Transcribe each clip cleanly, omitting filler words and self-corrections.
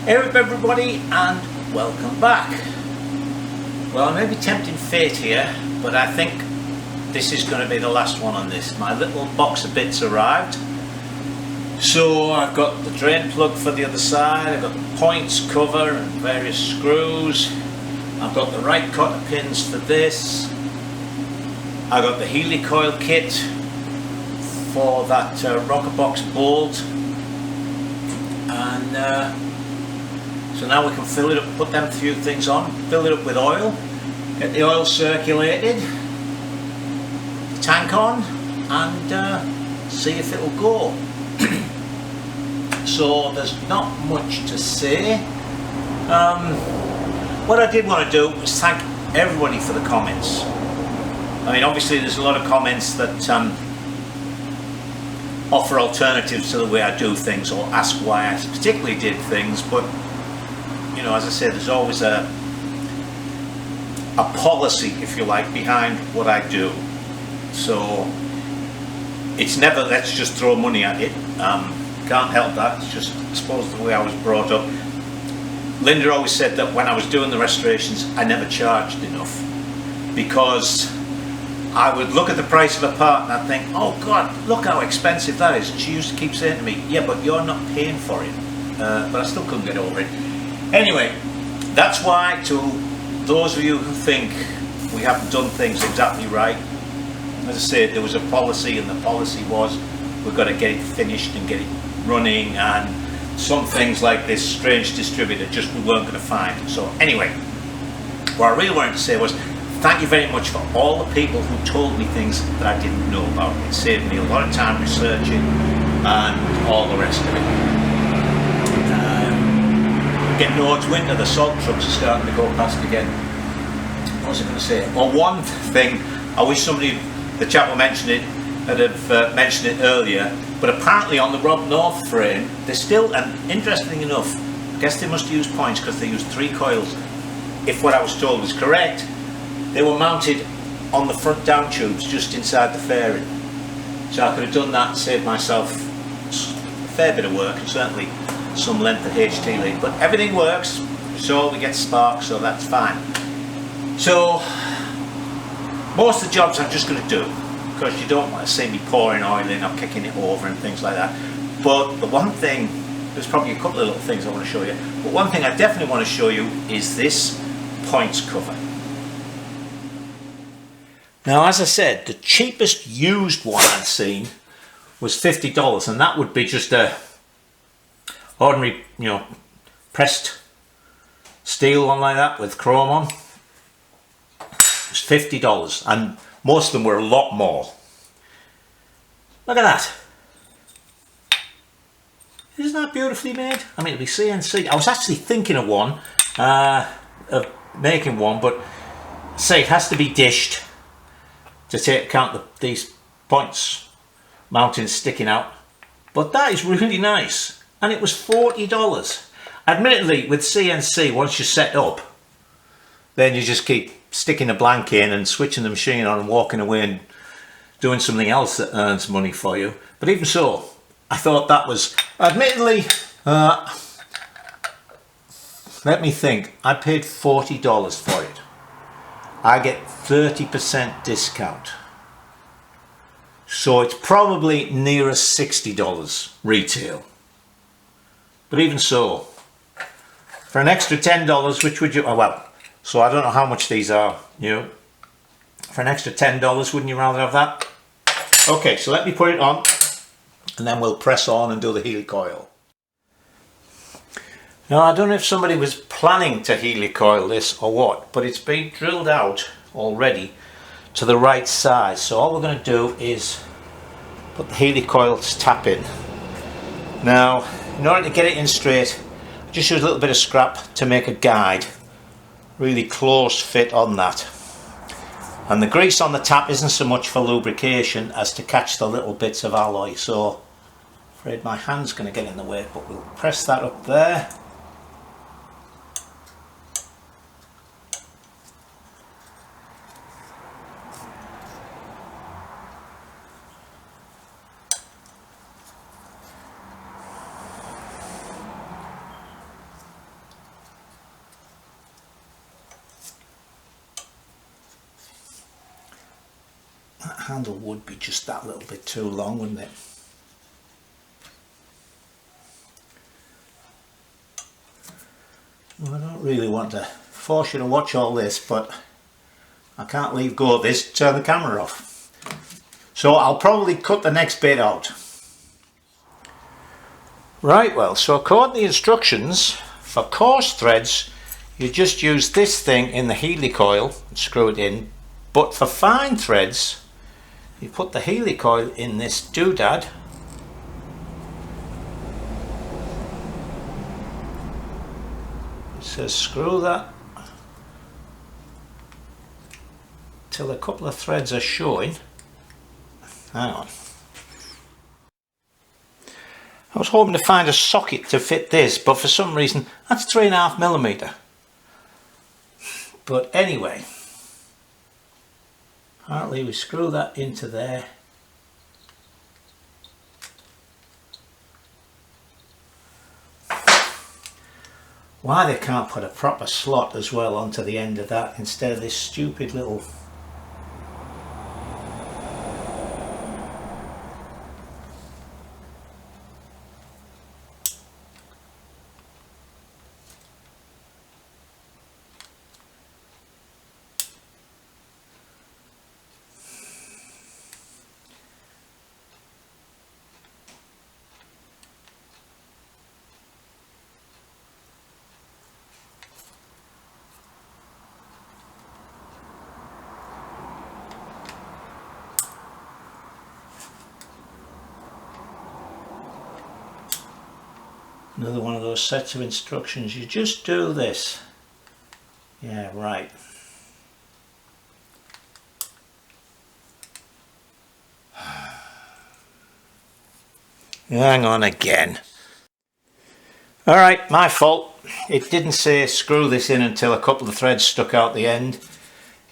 Hey up everybody and welcome back. Well, I may be tempting fate here, but I think this is going to be the last one on this. My little box of bits arrived. So I've got the drain plug for the other side, I've got the points cover and various screws. I've got the right cotter pins for this. I got the helicoil kit for that rocker box bolt. And so now we can fill it up, put them few things on, fill it up with oil, get the oil circulated, the tank on, and see if it'll go. So there's not much to say. What I did want to do was thank everybody for the comments. I mean, obviously there's a lot of comments that offer alternatives to the way I do things or ask why I particularly did things, but you know, as I said, there's always a policy, if you like, behind what I do. So it's never let's just throw money at it. Can't help that. It's just, I suppose, the way I was brought up. Linda always said that when I was doing the restorations, I never charged enough, because I would look at the price of a part and I'd think, oh God, look how expensive that is. And she used to keep saying to me, yeah, but you're not paying for it. But I still couldn't get over it. Anyway, that's why, to those of you who think we haven't done things exactly right, as I said, there was a policy, and the policy was we've got to get it finished and get it running, and some things like this strange distributor just we weren't going to find. So anyway, what I really wanted to say was thank you very much for all the people who told me things that I didn't know about. It saved me a lot of time researching and all the rest of it. Getting towards winter, the salt trucks are starting to go past again. What was I going to say? Well, one thing, I wish somebody, the chap who mentioned it, would have mentioned it earlier, but apparently on the Rob North frame, they're still, and interesting enough, I guess they must use points because they use 3 coils. If what I was told is correct, they were mounted on the front down tubes just inside the fairing. So I could have done that and saved myself a fair bit of work, and certainly some length of HT lead, but everything works, so we get sparks, so that's fine. So most of the jobs I'm just going to do, because you don't want to see me pouring oil in or kicking it over and things like that. But the one thing, there's probably a couple of little things I want to show you, but one thing I definitely want to show you is this points cover. Now, as I said, the cheapest used one I'd seen was $50, and that would be just a ordinary, you know, pressed steel one like that with chrome on. It was $50, and most of them were a lot more. Look at that. Isn't that beautifully made? I mean, it'll be CNC. I was actually thinking of one, of making one, but say it has to be dished to take account of these points mounting sticking out. But that is really nice. And it was $40. Admittedly, with CNC, once you're set up, then you just keep sticking the blank in and switching the machine on and walking away and doing something else that earns money for you. But even so, I thought that was, admittedly, let me think, I paid $40 for it. I get 30% discount. So it's probably nearer $60 retail. But even so, for an extra $10, which would you, oh well, so I don't know how much these are, you know, for an extra $10, wouldn't you rather have that? Okay, so let me put it on, and then we'll press on and do the helicoil. Now, I don't know if somebody was planning to helicoil this or what, but it's been drilled out already to the right size. So all we're going to do is put the helicoil tap in. Now, in order to get it in straight, just use a little bit of scrap to make a guide. Really close fit on that. And the grease on the tap isn't so much for lubrication as to catch the little bits of alloy. So, I'm afraid my hand's going to get in the way, but we'll press that up there. handle would be just that little bit too long, wouldn't it? Well, I don't really want to force you to watch all this, but I can't leave go of this to turn the camera off. So I'll probably cut the next bit out. Right, well, so according to the instructions, for coarse threads, you just use this thing in the helicoil and screw it in. But for fine threads, you put the helicoil in this doodad. It says screw that till a couple of threads are showing. Hang on. I was hoping to find a socket to fit this, but for some reason that's 3.5mm. But anyway, apparently we screw that into there. Why they can't put a proper slot as well onto the end of that instead of this stupid little... Another one of those sets of instructions. You just do this. Yeah, right. Hang on again. Alright, my fault. It didn't say screw this in until a couple of threads stuck out the end.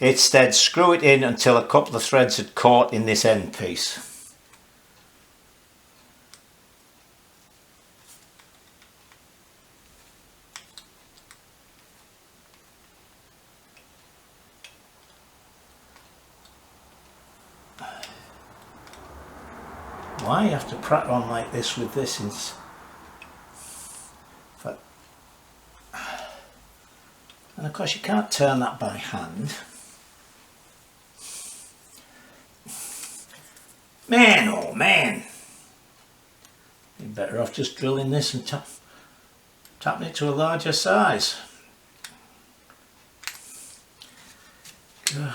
It said screw it in until a couple of threads had caught in this end piece. Why you have to prat on like this with this is... And of course you can't turn that by hand. Man, oh man! You're better off just drilling this and tapping it to a larger size. God.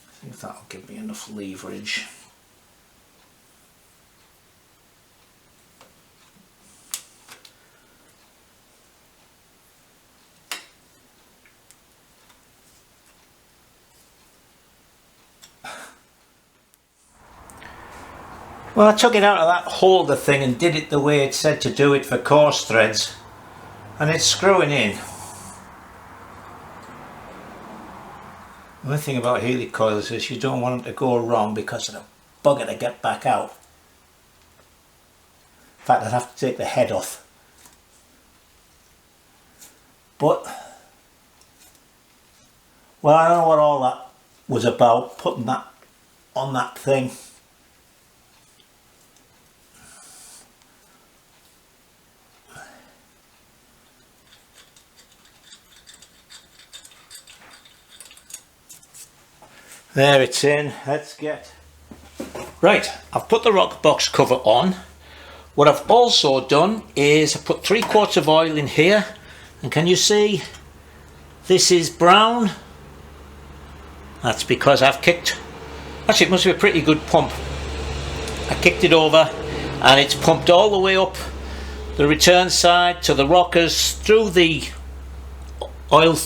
I think that'll give me enough leverage. Well, I took it out of that holder thing and did it the way it said to do it for coarse threads, and it's screwing in. The only thing about helicoils is you don't want them to go wrong because of the bugger to get back out. In fact, I'd have to take the head off. But, well, I don't know what all that was about, putting that on that thing. There it's in. Let's get... Right, I've put the rock box cover on. What I've also done is I put 3 quarts of oil in here, and can you see this is brown? That's because I've kicked... Actually, it must be a pretty good pump. I kicked it over and it's pumped all the way up the return side to the rockers through the oil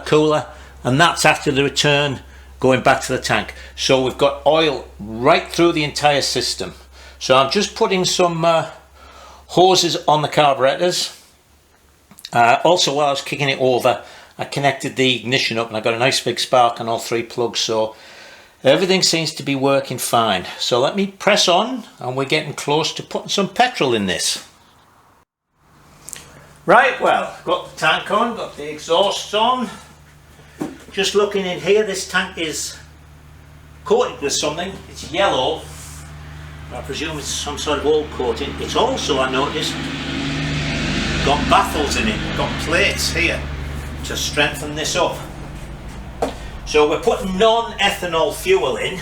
cooler, and that's after the return going back to the tank. So we've got oil right through the entire system. So I'm just putting some hoses on the carburetors. Also, while I was kicking it over, I connected the ignition up and I got a nice big spark on all 3 plugs, so everything seems to be working fine. So let me press on, and we're getting close to putting some petrol in this. Right, well, got the tank on, got the exhausts on. just looking in here, this tank is coated with something. It's yellow. I presume it's some sort of old coating. It's also, I noticed, got baffles in it, got plates here to strengthen this up. So we're putting non-ethanol fuel in,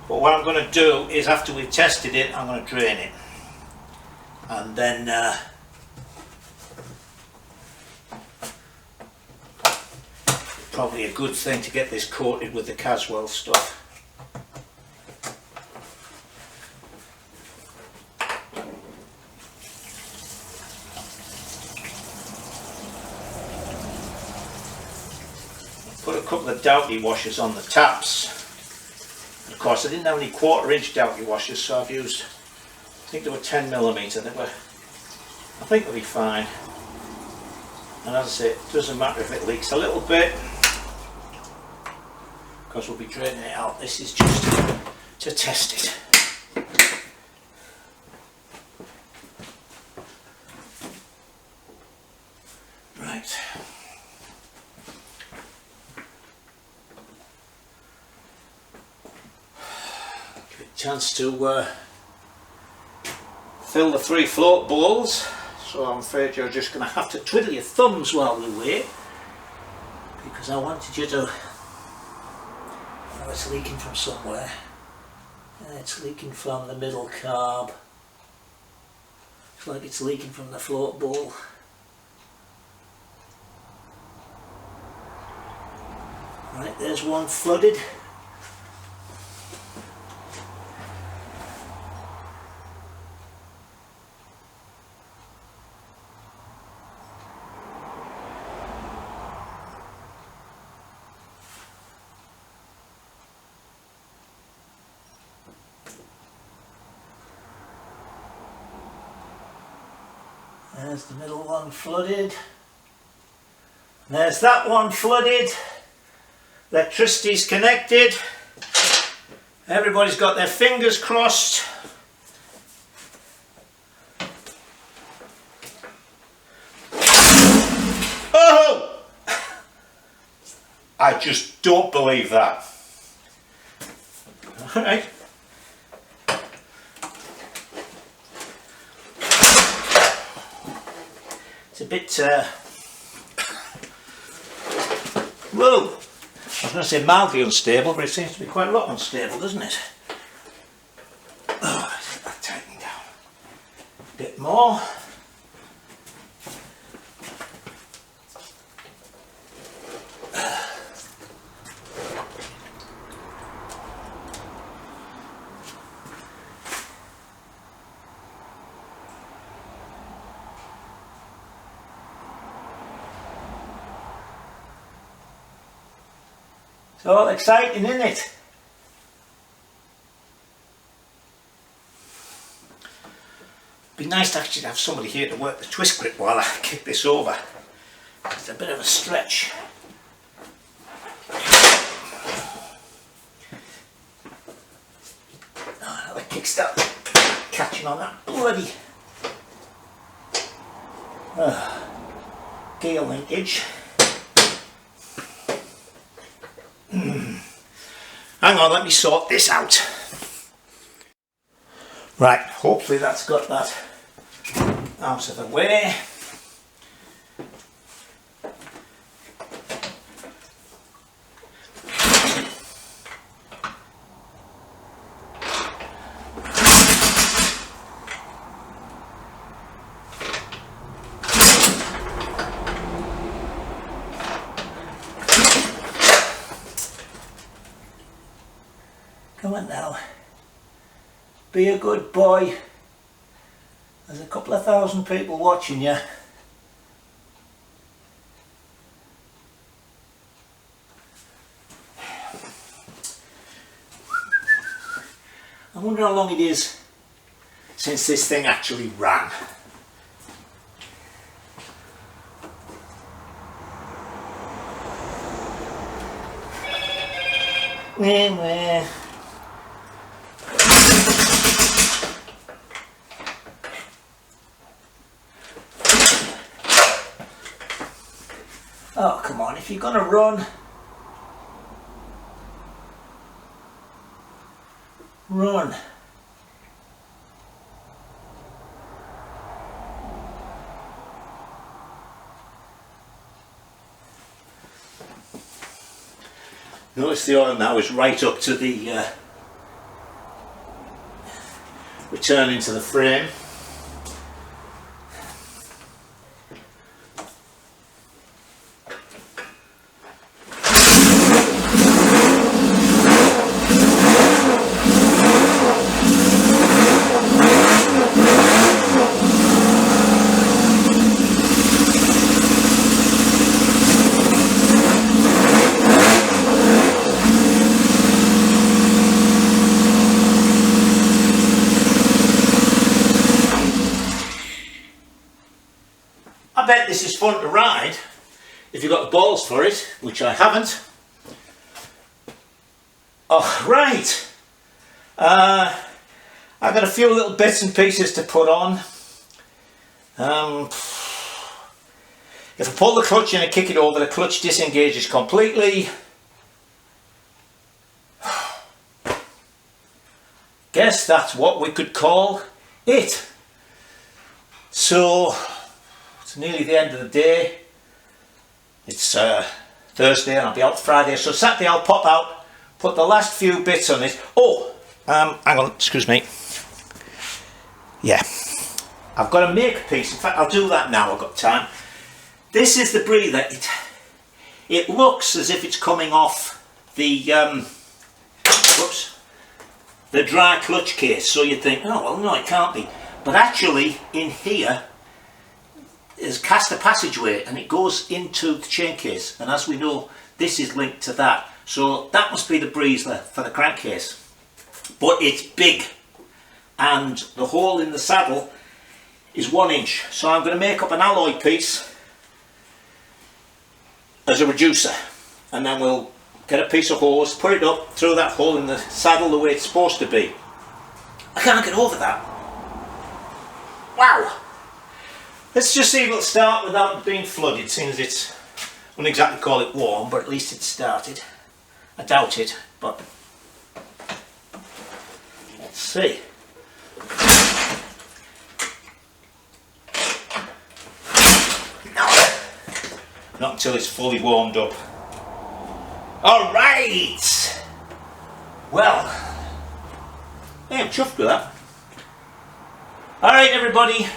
but what I'm going to do is, after we've tested it, I'm going to drain it, and then probably a good thing to get this coated with the Caswell stuff. Put a couple of Doughty washers on the taps. Of course, I didn't have any 1/4 inch Doughty washers, so I've used, I think they were 10mm. They were, I think they'll be fine. And as I say, it doesn't matter if it leaks a little bit, because we'll be draining it out. This is just to test it. Right. Give it a chance to fill the 3 float bowls. So I'm afraid you're just going to have to twiddle your thumbs while we wait, because I wanted you to. Oh, it's leaking from somewhere. It's leaking from the middle carb. Looks like it's leaking from the float bowl. Right, there's one flooded. There's the middle one flooded. There's that one flooded. Electricity's connected. Everybody's got their fingers crossed. Oh! I just don't believe that. All right. It's a bit, whoa, I was going to say mildly unstable, but it seems to be quite a lot unstable, doesn't it? Oh, let's get that tightening down a bit more. It's all exciting, isn't it? It'd be nice to actually have somebody here to work the twist grip while I kick this over. It's a bit of a stretch. Oh, another kickstart catching on that bloody gear linkage. Hang on, let me sort this out. Right, hopefully that's got that out of the way. Come on now, be a good boy. There's a couple of thousand people watching you. I wonder how long it is since this thing actually ran. Anyway. Oh, come on, if you're gonna run, run. Notice the oil now is right up to the returning to the frame. I bet this is fun to ride if you've got the balls for it, which I haven't. Oh, right. I've got a few little bits and pieces to put on. If I pull the clutch in and kick it over, the clutch disengages completely. Guess that's what we could call it. So it's nearly the end of the day. It's Thursday and I'll be out Friday, so Saturday I'll pop out, put the last few bits on it. Oh, hang on, excuse me. Yeah, I've got to make a piece. In fact, I'll do that now, I've got time. This is the breather. It looks as if it's coming off the whoops, the dry clutch case, so you think, oh well, no, it can't be. But actually in here is caster passageway and it goes into the chain case, and as we know, this is linked to that, so that must be the breather for the crankcase. But it's big and the hole in the saddle is 1 inch, so I'm going to make up an alloy piece as a reducer, and then we'll get a piece of hose, put it up through that hole in the saddle the way it's supposed to be. I can't get over that. Wow! Let's just see if it'll start without being flooded, seeing as it's, I wouldn't exactly call it warm, but at least it's started. I doubt it, but let's see. No, not until it's fully warmed up. Alright! Well, hey, I'm chuffed with that. Alright everybody,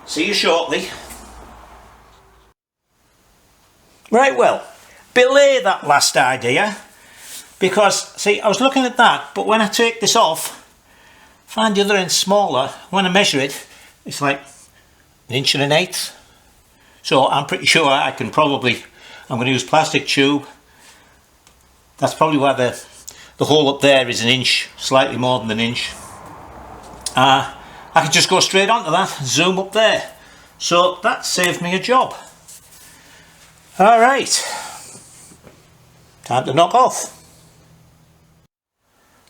see you shortly. Right, well, belay that last idea, because see, I was looking at that, but when I take this off, find the other end smaller. When I measure it, it's like 1 1/8 inches. So I'm pretty sure I can probably, I'm going to use plastic tube. That's probably why the hole up there is 1 inch, slightly more than 1 inch. I could just go straight onto that and zoom up there. So that saved me a job. Alright, time to knock off.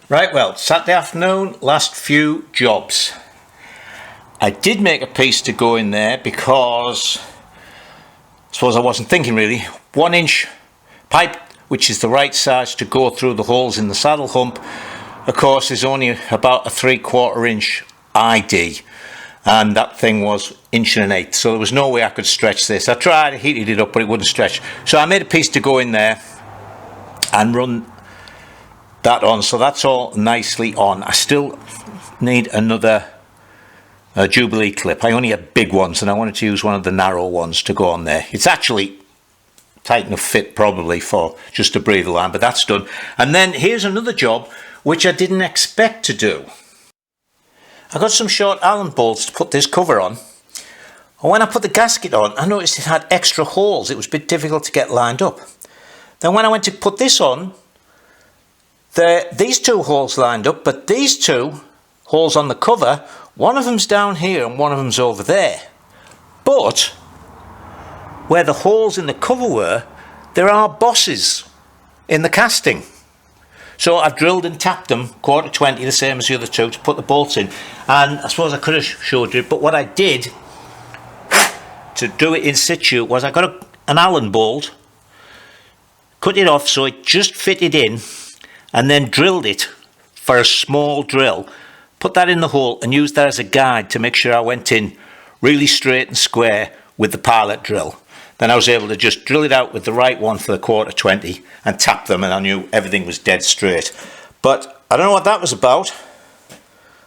Right, well, Saturday afternoon, last few jobs. I did make a piece to go in there because I suppose I wasn't thinking really. 1 inch pipe, which is the right size to go through the holes in the saddle hump, of course is only about a 3/4 inch ID, and that thing was 1 1/8 inches, so there was no way I could stretch this. I tried, I heated it up, but it wouldn't stretch. So I made a piece to go in there and run that on, so that's all nicely on. I still need another Jubilee clip. I only have big ones and I wanted to use one of the narrow ones to go on there. It's actually tight enough fit probably for just a breather line, but that's done. And then here's another job which I didn't expect to do. I got some short Allen bolts to put this cover on, and when I put the gasket on I noticed it had extra holes. It was a bit difficult to get lined up. Then when I went to put this on, these 2 holes lined up, but these 2 holes on the cover, one of them's down here and one of them's over there. But where the holes in the cover were, there are bosses in the casting. So I've drilled and tapped them 1/4 the same as the other 2 to put the bolts in. And I suppose I could have showed you, but what I did to do it in situ was I got an Allen bolt, cut it off so it just fitted in, and then drilled it for a small drill. Put that in the hole and used that as a guide to make sure I went in really straight and square with the pilot drill. Then I was able to just drill it out with the right one for the 1/4-20 and tap them, and I knew everything was dead straight. But I don't know what that was about.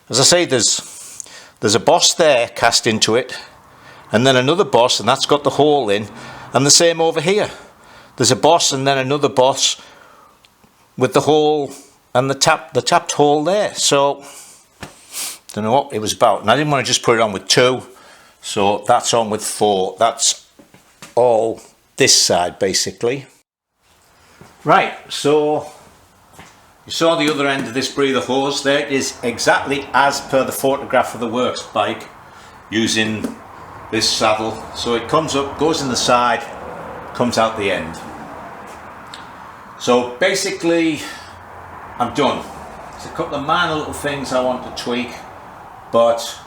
As I say, there's a boss there cast into it, and then another boss, and that's got the hole in, and the same over here. There's a boss and then another boss with the hole and the tapped hole there. So don't know what it was about, and I didn't want to just put it on with 2, so that's on with 4. That's all this side basically. Right, so you saw the other end of this breather hose. There it is, exactly as per the photograph of the works bike, using this saddle. So it comes up, goes in the side, comes out the end. So basically I'm done. There's a couple of minor little things I want to tweak, but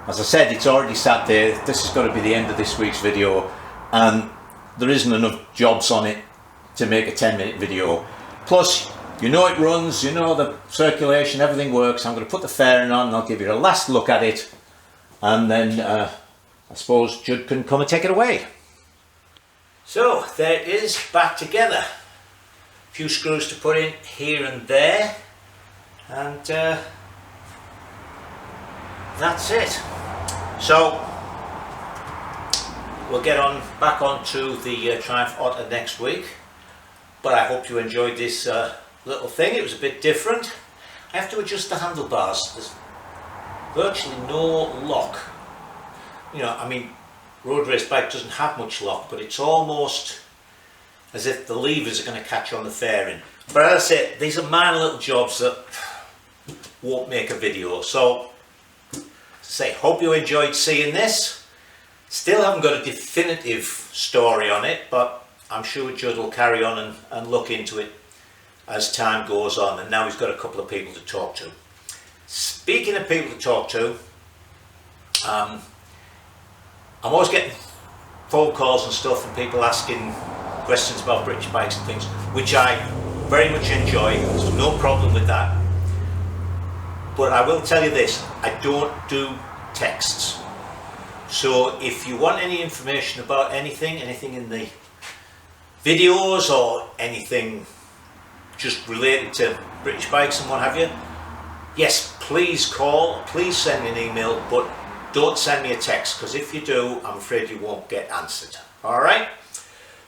as I said, it's already sat there. This is going to be the end of this week's video, and there isn't enough jobs on it to make a 10-minute video. Plus, you know it runs, you know the circulation, everything works. I'm going to put the fairing on and I'll give you a last look at it, and then I suppose Judd can come and take it away. So there it is, back together. A few screws to put in here and there, and that's it. So we'll get on back onto the Triumph Otter next week, but I hope you enjoyed this little thing. It was a bit different. I have to adjust the handlebars. There's virtually no lock. You know, I mean, road race bike doesn't have much lock, but it's almost as if the levers are going to catch on the fairing. But as I said, these are minor little jobs that won't make a video. So, say, hope you enjoyed seeing this. Still haven't got a definitive story on it, but I'm sure Judd will carry on and look into it as time goes on, and now he's got a couple of people to talk to. Speaking of people to talk to, I'm always getting phone calls and stuff from people asking questions about British bikes and things, which I very much enjoy. There's no problem with that. But I will tell you this, I don't do texts. So if you want any information about anything in the videos or anything just related to British bikes and what have you, yes, please call, please send me an email, but don't send me a text, because if you do, I'm afraid you won't get answered. Alright,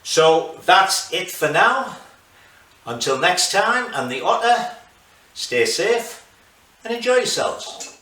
so that's it for now. Until next time, and the Otter, stay safe and enjoy yourselves.